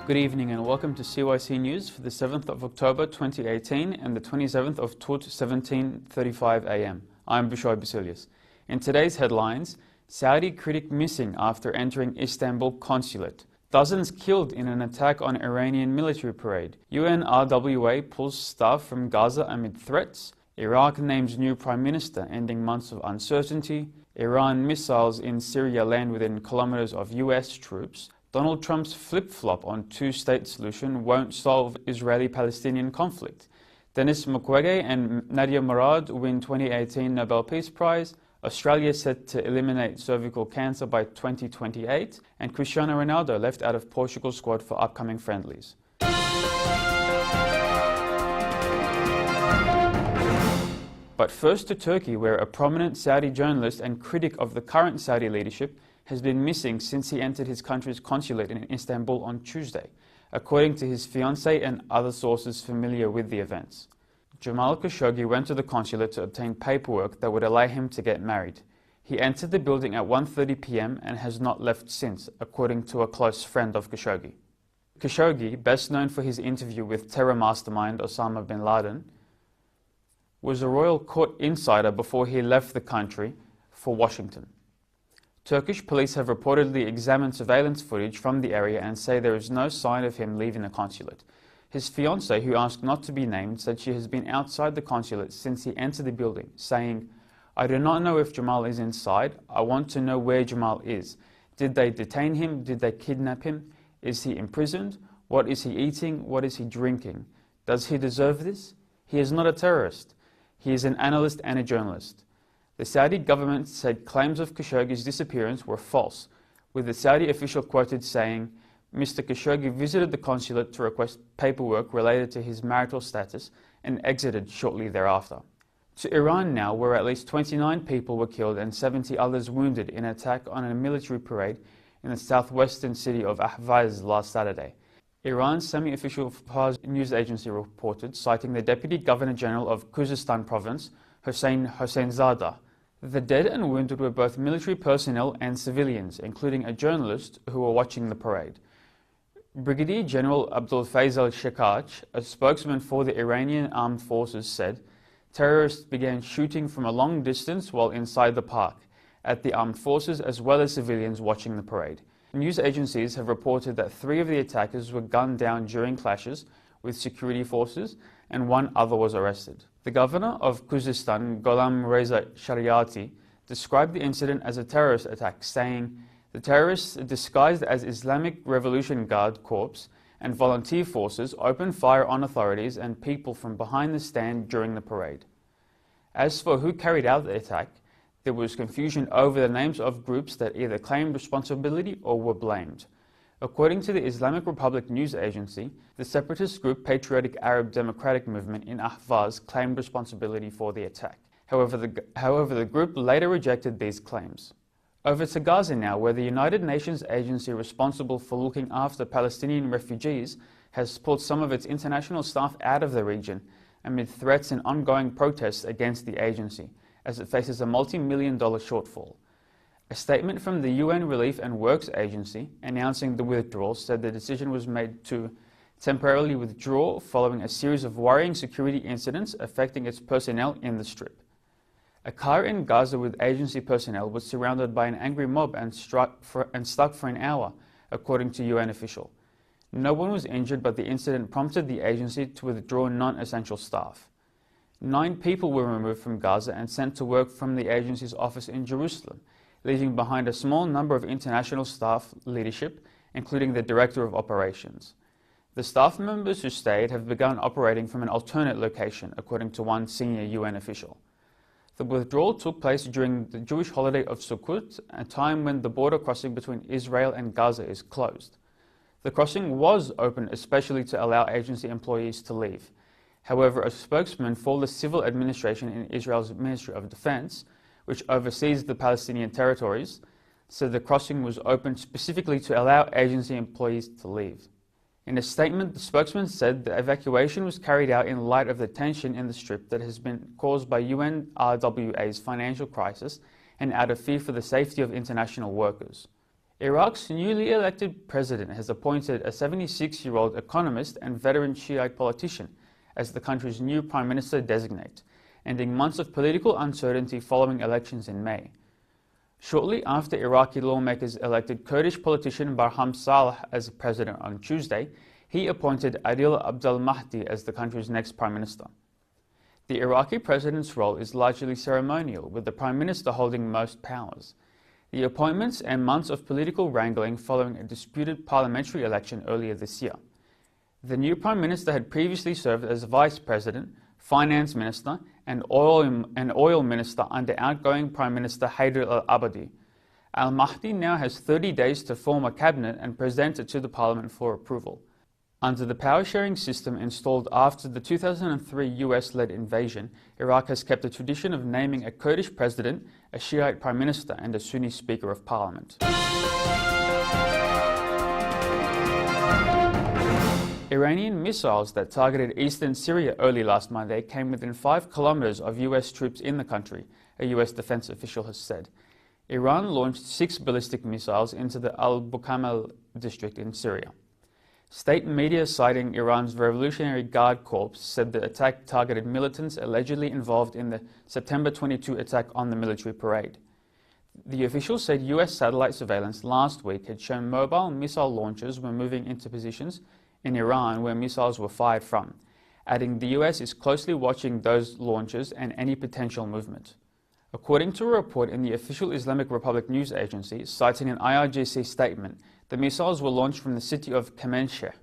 Good evening and welcome to CYC News for the 7th of October 2018 and the 27th of Tut 17:35 am. I'm Bishoy Basilius. In today's headlines, Saudi critic missing after entering Istanbul consulate. Dozens killed in an attack on Iranian military parade. UNRWA pulls staff from Gaza amid threats. Iraq names new prime minister, ending months of uncertainty. Iran missiles in Syria land within kilometres of US troops. Donald Trump's flip-flop on two-state solution won't solve Israeli-Palestinian conflict. Denis Mukwege and Nadia Murad win 2018 Nobel Peace Prize. Australia set to eliminate cervical cancer by 2028. And Cristiano Ronaldo left out of Portugal's squad for upcoming friendlies. But first to Turkey, where a prominent Saudi journalist and critic of the current Saudi leadership has been missing since he entered his country's consulate in Istanbul on Tuesday, according to his fiancée and other sources familiar with the events. Jamal Khashoggi went to the consulate to obtain paperwork that would allow him to get married. He entered the building at 1:30 p.m. and has not left since, according to a close friend of Khashoggi. Khashoggi, best known for his interview with terror mastermind Osama bin Laden, was a royal court insider before he left the country for Washington. Turkish police have reportedly examined surveillance footage from the area and say there is no sign of him leaving the consulate. His fiancée, who asked not to be named, said she has been outside the consulate since he entered the building, saying, "I do not know if Jamal is inside. I want to know where Jamal is. Did they detain him? Did they kidnap him? Is he imprisoned? What is he eating? What is he drinking? Does he deserve this? He is not a terrorist. He is an analyst and a journalist." The Saudi government said claims of Khashoggi's disappearance were false, with the Saudi official quoted saying, "Mr. Khashoggi visited the consulate to request paperwork related to his marital status and exited shortly thereafter." To Iran now, where at least 29 people were killed and 70 others wounded in an attack on a military parade in the southwestern city of Ahvaz last Saturday. Iran's semi-official Fars news agency reported, citing the Deputy Governor-General of Khuzestan province, Hossein Hosseinzadeh. The dead and wounded were both military personnel and civilians, including a journalist who were watching the parade. Brigadier General Abdul Faisal Shekach, a spokesman for the Iranian armed forces, said terrorists began shooting from a long distance while inside the park, at the armed forces as well as civilians watching the parade. News agencies have reported that 3 of the attackers were gunned down during clashes with security forces and 1 other was arrested. The governor of Khuzestan, Gholam Reza Shariati, described the incident as a terrorist attack, saying, "The terrorists, disguised as Islamic Revolution Guard Corps and volunteer forces, opened fire on authorities and people from behind the stand during the parade." As for who carried out the attack, there was confusion over the names of groups that either claimed responsibility or were blamed. According to the Islamic Republic news agency, the separatist group Patriotic Arab Democratic Movement in Ahvaz claimed responsibility for the attack. However, the group later rejected these claims. Over to Gaza now, where the United Nations agency responsible for looking after Palestinian refugees has pulled some of its international staff out of the region amid threats and ongoing protests against the agency, as it faces a multi-million-dollar shortfall. A statement from the UN Relief and Works Agency announcing the withdrawal said the decision was made to temporarily withdraw following a series of worrying security incidents affecting its personnel in the Strip. A car in Gaza with agency personnel was surrounded by an angry mob and stuck for an hour, according to UN official. No one was injured, but the incident prompted the agency to withdraw non-essential staff. 9 people were removed from Gaza and sent to work from the agency's office in Jerusalem, leaving behind a small number of international staff leadership, including the Director of Operations. The staff members who stayed have begun operating from an alternate location, according to one senior UN official. The withdrawal took place during the Jewish holiday of Sukkot, a time when the border crossing between Israel and Gaza is closed. The crossing was open especially to allow agency employees to leave. However, a spokesman for the civil administration in Israel's Ministry of Defense, which oversees the Palestinian territories, said the crossing was opened specifically to allow agency employees to leave. In a statement, the spokesman said the evacuation was carried out in light of the tension in the Strip that has been caused by UNRWA's financial crisis and out of fear for the safety of international workers. Iraq's newly elected president has appointed a 76-year-old economist and veteran Shiite politician as the country's new prime minister designate, ending months of political uncertainty following elections in May. Shortly after Iraqi lawmakers elected Kurdish politician Barham Saleh as president on Tuesday, he appointed Adil Abdel Mahdi as the country's next prime minister. The Iraqi president's role is largely ceremonial, with the prime minister holding most powers. The appointments and months of political wrangling following a disputed parliamentary election earlier this year. The new prime minister had previously served as vice president, finance minister, and oil minister under outgoing Prime Minister Haider al-Abadi. Al-Mahdi now has 30 days to form a cabinet and present it to the parliament for approval. Under the power-sharing system installed after the 2003 US-led invasion, Iraq has kept a tradition of naming a Kurdish president, a Shiite prime minister, and a Sunni speaker of parliament. Iranian missiles that targeted eastern Syria early last Monday came within 5 kilometers of US troops in the country, a US defense official has said. Iran launched 6 ballistic missiles into the Al-Bukamal district in Syria. State media citing Iran's Revolutionary Guard Corps said the attack targeted militants allegedly involved in the September 22 attack on the military parade. The official said US satellite surveillance last week had shown mobile missile launchers were moving into positions in Iran where missiles were fired from, adding the US is closely watching those launches and any potential movement. According to a report in the official Islamic Republic news agency, citing an IRGC statement, the missiles were launched from the city of Kermanshah.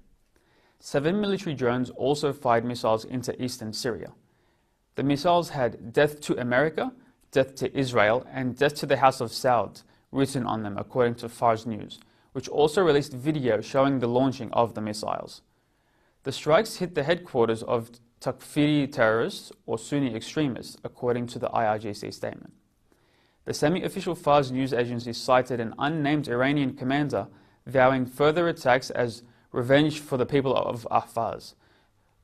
7 military drones also fired missiles into eastern Syria. The missiles had "Death to America," "Death to Israel," and "Death to the House of Saud" written on them, according to Fars News, which also released video showing the launching of the missiles. The strikes hit the headquarters of Takfiri terrorists or Sunni extremists, according to the IRGC statement. The semi-official Fars news agency cited an unnamed Iranian commander vowing further attacks as revenge for the people of Ahvaz.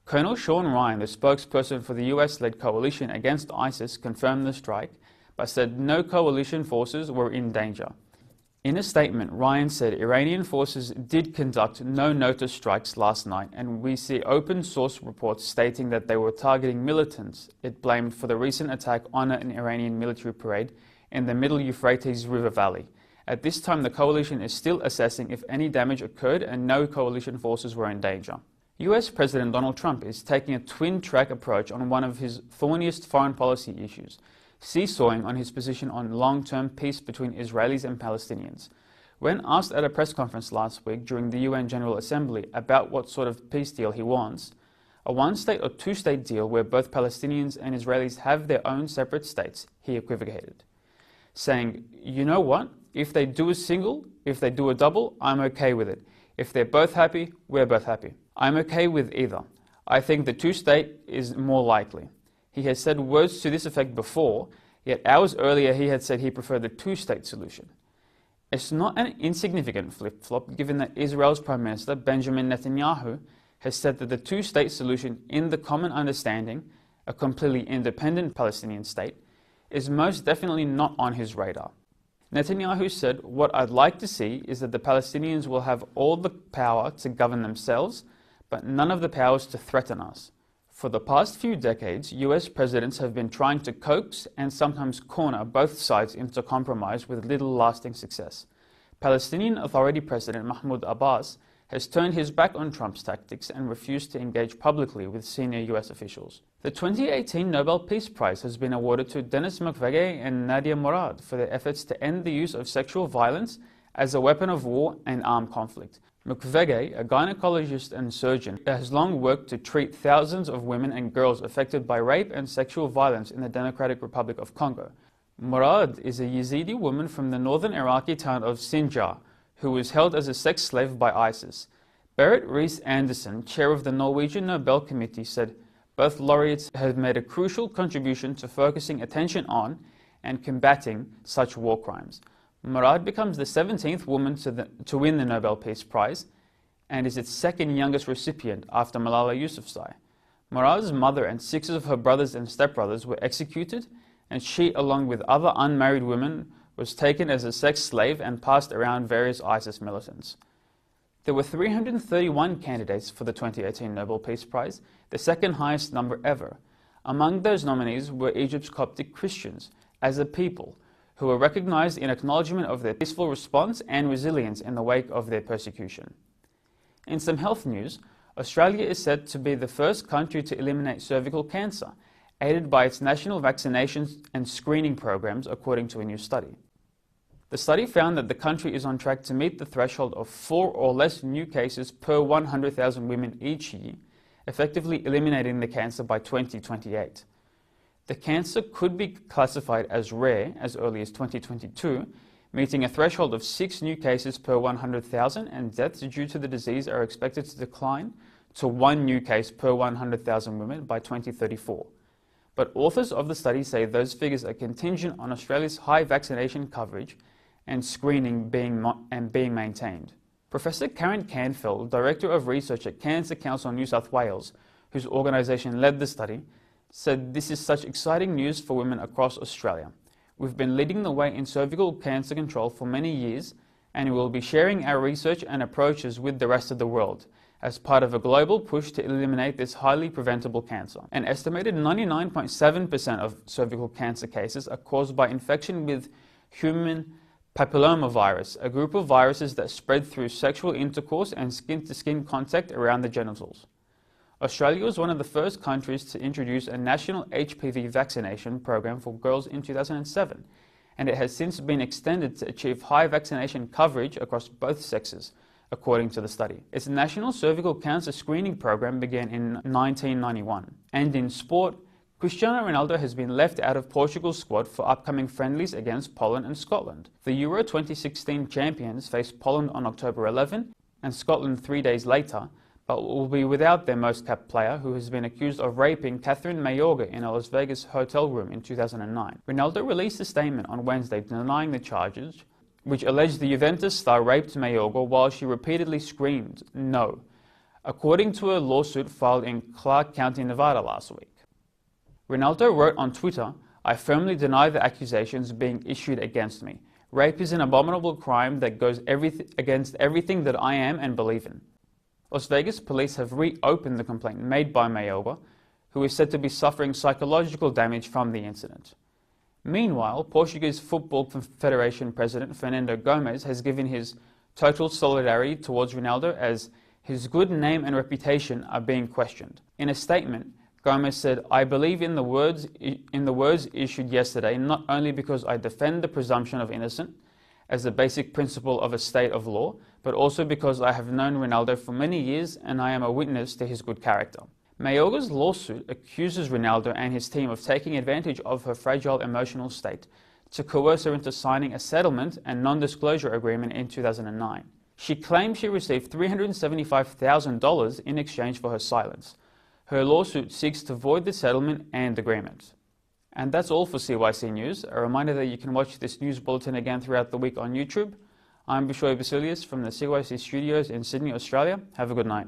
Colonel Sean Ryan, the spokesperson for the US-led coalition against ISIS, confirmed the strike, but said no coalition forces were in danger. In a statement, Ryan said Iranian forces did conduct no-notice strikes last night, and we see open-source reports stating that they were targeting militants it blamed for the recent attack on an Iranian military parade in the Middle Euphrates River Valley. At this time, the coalition is still assessing if any damage occurred and no coalition forces were in danger. US President Donald Trump is taking a twin-track approach on one of his thorniest foreign policy issues, seesawing on his position on long-term peace between Israelis and Palestinians. When asked at a press conference last week during the UN General Assembly about what sort of peace deal he wants, a one-state or two-state deal where both Palestinians and Israelis have their own separate states, he equivocated, saying, "You know what? If they do a single, if they do a double, I'm okay with it. If they're both happy, we're both happy. I'm okay with either. I think the two-state is more likely." He has said words to this effect before, yet hours earlier he had said he preferred the two-state solution. It's not an insignificant flip-flop given that Israel's Prime Minister Benjamin Netanyahu has said that the two-state solution in the common understanding, a completely independent Palestinian state, is most definitely not on his radar. Netanyahu said, "What I'd like to see is that the Palestinians will have all the power to govern themselves, but none of the powers to threaten us." For the past few decades, US presidents have been trying to coax and sometimes corner both sides into compromise with little lasting success. Palestinian Authority President Mahmoud Abbas has turned his back on Trump's tactics and refused to engage publicly with senior US officials. The 2018 Nobel Peace Prize has been awarded to Denis Mukwege and Nadia Murad for their efforts to end the use of sexual violence as a weapon of war and armed conflict. Mukwege, a gynecologist and surgeon, has long worked to treat thousands of women and girls affected by rape and sexual violence in the Democratic Republic of Congo. Murad is a Yazidi woman from the northern Iraqi town of Sinjar, who was held as a sex slave by ISIS. Berit Reiss-Andersen, chair of the Norwegian Nobel Committee, said both laureates have made a crucial contribution to focusing attention on and combating such war crimes. Murad becomes the 17th woman to win the Nobel Peace Prize and is its second youngest recipient after Malala Yousafzai. Murad's mother and 6 of her brothers and stepbrothers were executed, and she, along with other unmarried women, was taken as a sex slave and passed around various ISIS militants. There were 331 candidates for the 2018 Nobel Peace Prize, the second highest number ever. Among those nominees were Egypt's Coptic Christians, as a people, who were recognized in acknowledgement of their peaceful response and resilience in the wake of their persecution. In some health news, Australia is said to be the first country to eliminate cervical cancer, aided by its national vaccinations and screening programs, according to a new study. The study found that the country is on track to meet the threshold of 4 or less new cases per 100,000 women each year, effectively eliminating the cancer by 2028. The cancer could be classified as rare as early as 2022, meeting a threshold of 6 new cases per 100,000, and deaths due to the disease are expected to decline to 1 new case per 100,000 women by 2034. But authors of the study say those figures are contingent on Australia's high vaccination coverage and screening being maintained. Professor Karen Canfield, Director of Research at Cancer Council New South Wales, whose organisation led the study, said this is such exciting news for women across Australia. We've been leading the way in cervical cancer control for many years, and we will be sharing our research and approaches with the rest of the world as part of a global push to eliminate this highly preventable cancer. An estimated 99.7% of cervical cancer cases are caused by infection with human papillomavirus, a group of viruses that spread through sexual intercourse and skin-to-skin contact around the genitals. Australia was one of the first countries to introduce a national HPV vaccination program for girls in 2007, and it has since been extended to achieve high vaccination coverage across both sexes, according to the study. Its national cervical cancer screening program began in 1991. And in sport, Cristiano Ronaldo has been left out of Portugal's squad for upcoming friendlies against Poland and Scotland. The Euro 2016 champions face Poland on October 11 and Scotland 3 days later, but will be without their most capped player, who has been accused of raping Catherine Mayorga in a Las Vegas hotel room in 2009. Ronaldo released a statement on Wednesday denying the charges, which alleged the Juventus star raped Mayorga while she repeatedly screamed, "No," according to a lawsuit filed in Clark County, Nevada last week. Ronaldo wrote on Twitter, "I firmly deny the accusations being issued against me. Rape is an abominable crime that goes against everything that I am and believe in." Las Vegas police have reopened the complaint made by Mayorga, who is said to be suffering psychological damage from the incident. Meanwhile, Portuguese Football Federation President Fernando Gomes has given his total solidarity towards Ronaldo as his good name and reputation are being questioned. In a statement, Gomes said, "I believe in the words issued yesterday, not only because I defend the presumption of innocence as the basic principle of a state of law, but also because I have known Ronaldo for many years and I am a witness to his good character." Mayorga's lawsuit accuses Ronaldo and his team of taking advantage of her fragile emotional state to coerce her into signing a settlement and non-disclosure agreement in 2009. She claims she received $375,000 in exchange for her silence. Her lawsuit seeks to void the settlement and agreement. And that's all for CYC News. A reminder that you can watch this news bulletin again throughout the week on YouTube. I'm Bishoy Basilius from the CYC studios in Sydney, Australia. Have a good night.